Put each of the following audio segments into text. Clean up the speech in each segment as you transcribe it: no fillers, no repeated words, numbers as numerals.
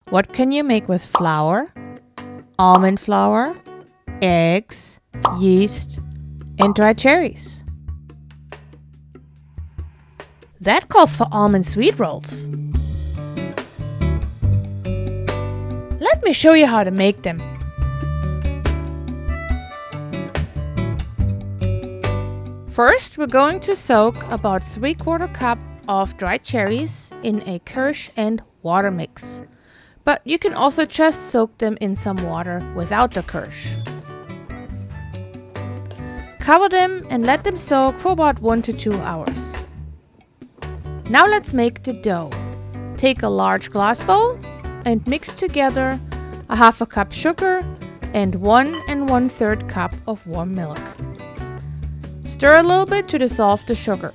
What can you make with flour, almond flour, eggs, yeast, and dried cherries? That calls for almond sweet rolls. Let me show you how to make them. First, we're going to soak about 3/4 cup of dried cherries in a Kirsch and water mix. But you can also just soak them in some water without the Kirsch. Cover them and let them soak for about 1 to 2 hours. Now let's make the dough. Take a large glass bowl and mix together a 1/2 cup sugar and 1 1/3 cup of warm milk. Stir a little bit to dissolve the sugar.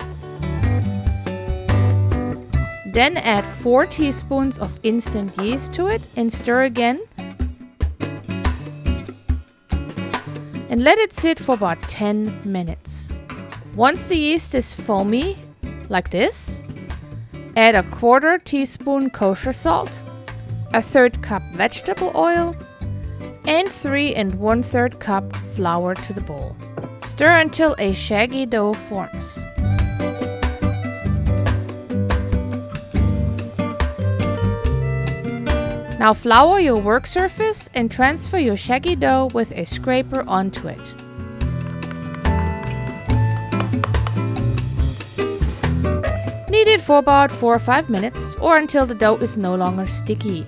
Then add 4 teaspoons of instant yeast to it and stir again. And let it sit for about 10 minutes. Once the yeast is foamy, like this, add a 1/4 teaspoon kosher salt, a 1/3 cup vegetable oil, and 3 1/3 cup flour to the bowl. Stir until a shaggy dough forms. Now flour your work surface and transfer your shaggy dough with a scraper onto it. Knead it for about 4 or 5 minutes or until the dough is no longer sticky.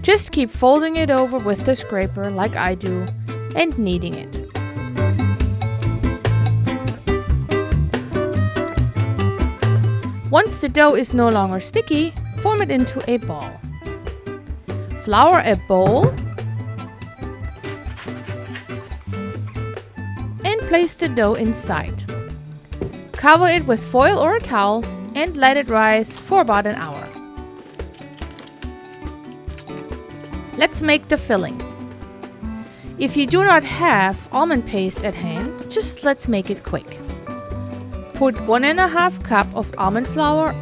Just keep folding it over with the scraper like I do and kneading it. Once the dough is no longer sticky, form it into a ball. Flour a bowl and place the dough inside. Cover it with foil or a towel and let it rise for about an hour. Let's make the filling. If you do not have almond paste at hand, just let's make it quick. Put 1 1/2 cup of almond flour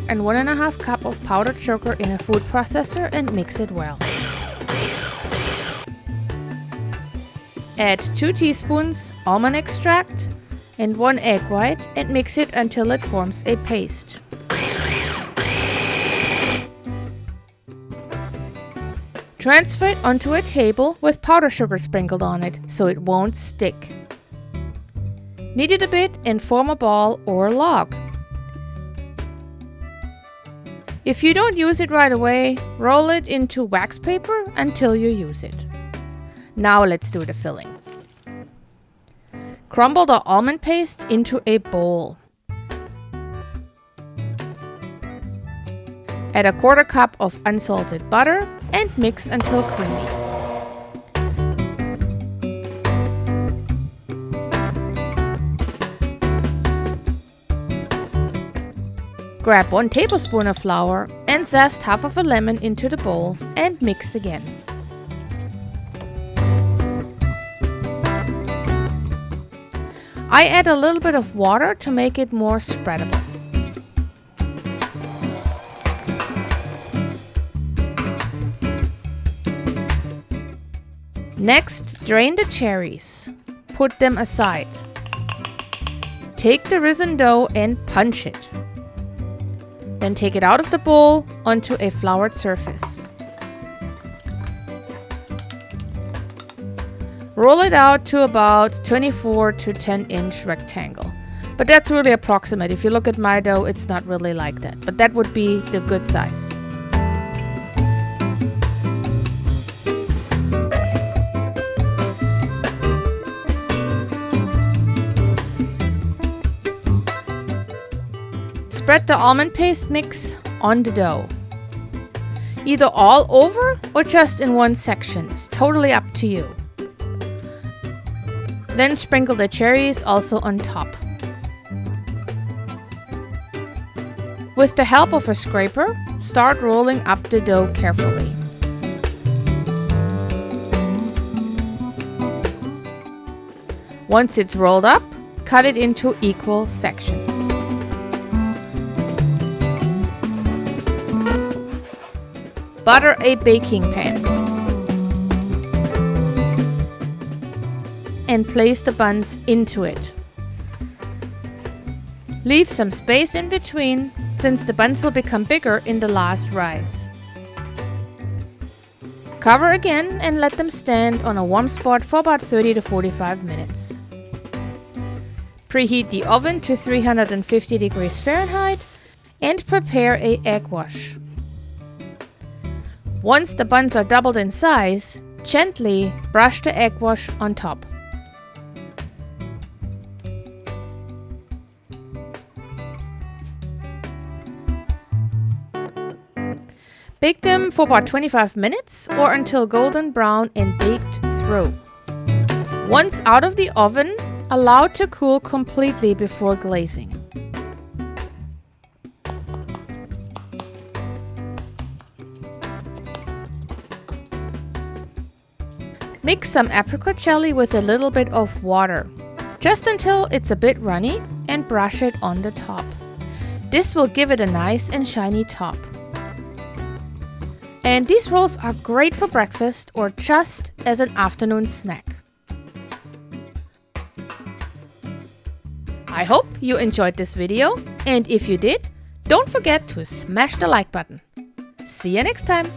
and 1 1/2 cup of powdered sugar in a food processor and mix it well. Add 2 teaspoons almond extract and 1 egg white and mix it until it forms a paste. Transfer it onto a table with powdered sugar sprinkled on it so it won't stick. Knead it a bit and form a ball or a log. If you don't use it right away, roll it into wax paper until you use it. Now let's do the filling. Crumble the almond paste into a bowl. Add a 1/4 cup of unsalted butter and mix until creamy. Grab 1 tablespoon of flour and zest 1/2 of a lemon into the bowl and mix again. I add a little bit of water to make it more spreadable. Next, drain the cherries. Put them aside. Take the risen dough and punch it. Then take it out of the bowl onto a floured surface. Roll it out to about 24 to 10 inch rectangle. But that's really approximate. If you look at my dough, it's not really like that. But that would be the good size. Spread the almond paste mix on the dough. Either all over or just in one section. It's totally up to you. Then sprinkle the cherries also on top. With the help of a scraper, start rolling up the dough carefully. Once it's rolled up, cut it into equal sections. Butter a baking pan. And place the buns into it. Leave some space in between, since the buns will become bigger in the last rise. Cover again and let them stand on a warm spot for about 30 to 45 minutes. Preheat the oven to 350 degrees Fahrenheit and prepare an egg wash. Once the buns are doubled in size, gently brush the egg wash on top. Bake them for about 25 minutes or until golden brown and baked through. Once out of the oven, allow to cool completely before glazing. Mix some apricot jelly with a little bit of water, just until it's a bit runny, and brush it on the top. This will give it a nice and shiny top. And these rolls are great for breakfast or just as an afternoon snack. I hope you enjoyed this video, and if you did, don't forget to smash the like button. See you next time!